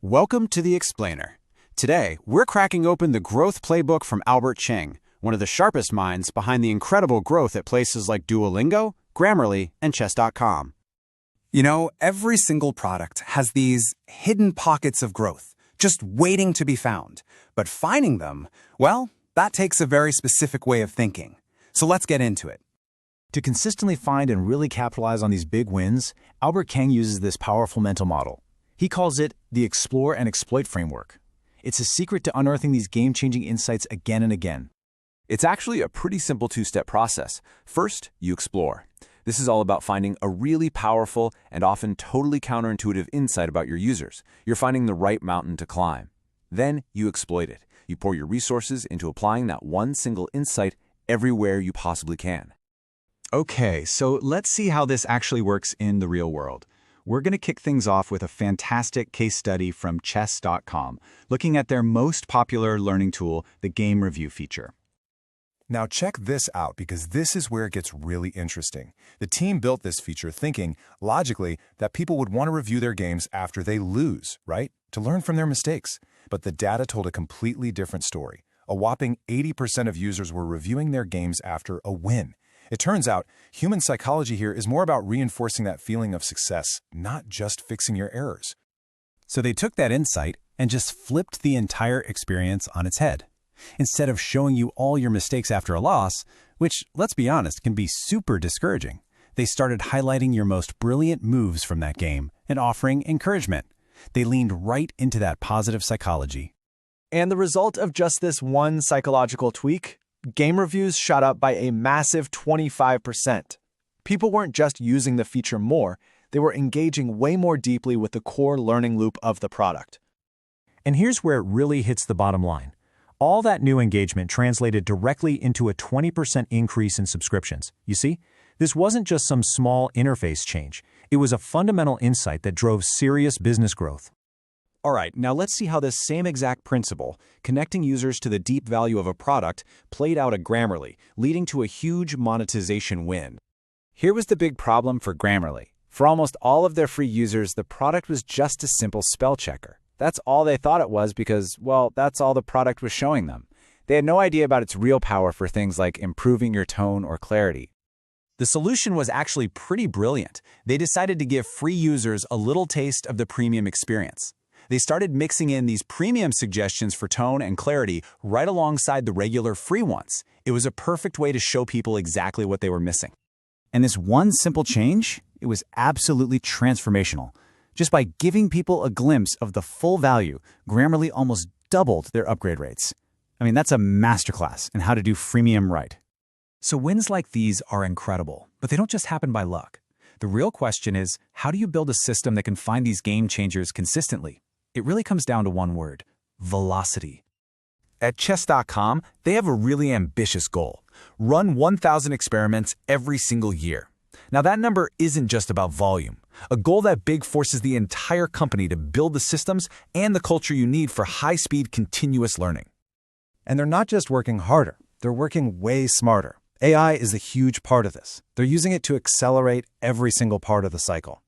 Welcome to The Explainer. Today, we're cracking open the growth playbook from Albert Cheng, one of the sharpest minds behind the incredible growth at places like Duolingo, Grammarly, and chess.com. You know, every single product has these hidden pockets of growth, just waiting to be found. But finding them, well, that takes a very specific way of thinking. So let's get into it. To consistently find and really capitalize on these big wins, Albert Cheng uses this powerful mental model. He calls it the Explore and Exploit framework. It's a secret to unearthing these game-changing insights again and again. It's actually a pretty simple two-step process. First, you explore. This is all about finding a really powerful and often totally counterintuitive insight about your users. You're finding the right mountain to climb. Then you exploit it. You pour your resources into applying that one single insight everywhere you possibly can. Okay, so let's see how this actually works in the real world. We're going to kick things off with a fantastic case study from chess.com, looking at their most popular learning tool, the game review feature. Now check this out, because this is where it gets really interesting. The team built this feature thinking, logically, that people would want to review their games after they lose, right? To learn from their mistakes. But the data told a completely different story. A whopping 80% of users were reviewing their games after a win. It turns out, human psychology here is more about reinforcing that feeling of success, not just fixing your errors. So they took that insight and just flipped the entire experience on its head. Instead of showing you all your mistakes after a loss, which, let's be honest, can be super discouraging, they started highlighting your most brilliant moves from that game and offering encouragement. They leaned right into that positive psychology. And the result of just this one psychological tweak? Game reviews shot up by a massive 25%. People weren't just using the feature more, they were engaging way more deeply with the core learning loop of the product. And here's where it really hits the bottom line. All that new engagement translated directly into a 20% increase in subscriptions. You see, this wasn't just some small interface change. It was a fundamental insight that drove serious business growth. All right, now let's see how this same exact principle, connecting users to the deep value of a product, played out at Grammarly, leading to a huge monetization win. Here was the big problem for Grammarly. For almost all of their free users, the product was just a simple spell checker. That's all they thought it was because, well, that's all the product was showing them. They had no idea about its real power for things like improving your tone or clarity. The solution was actually pretty brilliant. They decided to give free users a little taste of the premium experience. They started mixing in these premium suggestions for tone and clarity right alongside the regular free ones. It was a perfect way to show people exactly what they were missing. And this one simple change, it was absolutely transformational. Just by giving people a glimpse of the full value, Grammarly almost doubled their upgrade rates. I mean, that's a masterclass in how to do freemium right. So wins like these are incredible, but they don't just happen by luck. The real question is, how do you build a system that can find these game changers consistently? It really comes down to one word: velocity. At chess.com, they have a really ambitious goal: run 1,000 experiments every single year. Now that number isn't just about volume. A goal that big forces the entire company to build the systems and the culture you need for high-speed continuous learning. And they're not just working harder, they're working way smarter. AI is a huge part of this. They're using it to accelerate every single part of the cycle.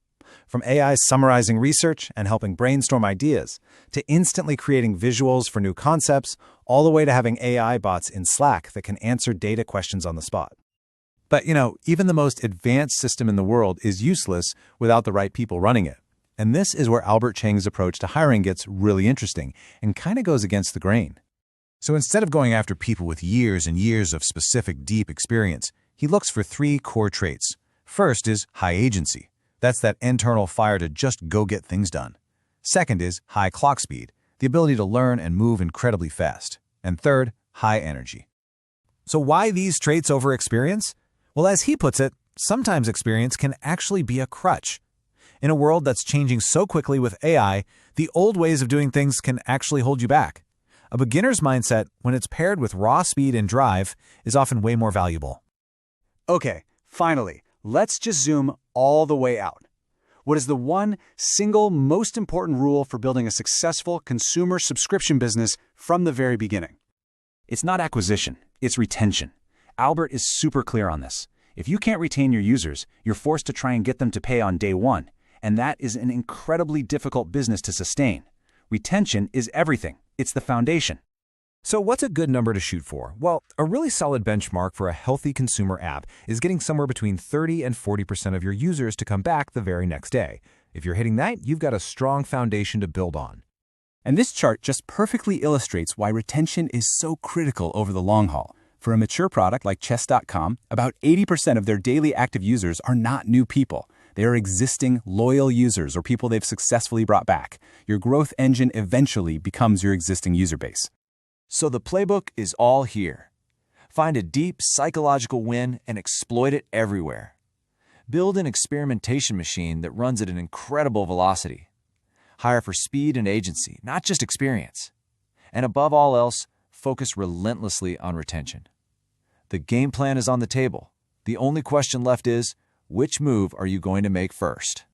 From AI summarizing research and helping brainstorm ideas, to instantly creating visuals for new concepts, all the way to having AI bots in Slack that can answer data questions on the spot. But, even the most advanced system in the world is useless without the right people running it. And this is where Albert Cheng's approach to hiring gets really interesting and kind of goes against the grain. So instead of going after people with years and years of specific deep experience, he looks for 3 core traits. First is high agency. That's that internal fire to just go get things done. Second is high clock speed, the ability to learn and move incredibly fast. And third, high energy. So why these traits over experience? Well, as he puts it, sometimes experience can actually be a crutch. In a world that's changing so quickly with AI, the old ways of doing things can actually hold you back. A beginner's mindset, when it's paired with raw speed and drive, is often way more valuable. Okay, finally, let's just zoom all the way out. What is the one single most important rule for building a successful consumer subscription business from the very beginning? It's not acquisition, it's retention. Albert is super clear on this. If you can't retain your users, you're forced to try and get them to pay on day one, and that is an incredibly difficult business to sustain. Retention is everything. It's the foundation. So what's a good number to shoot for? Well, a really solid benchmark for a healthy consumer app is getting somewhere between 30 and 40% of your users to come back the very next day. If you're hitting that, you've got a strong foundation to build on. And this chart just perfectly illustrates why retention is so critical over the long haul. For a mature product like Chess.com, about 80% of their daily active users are not new people. They are existing, loyal users or people they've successfully brought back. Your growth engine eventually becomes your existing user base. So the playbook is all here. Find a deep psychological win and exploit it everywhere. Build an experimentation machine that runs at an incredible velocity. Hire for speed and agency, not just experience. And above all else, focus relentlessly on retention. The game plan is on the table. The only question left is, which move are you going to make first?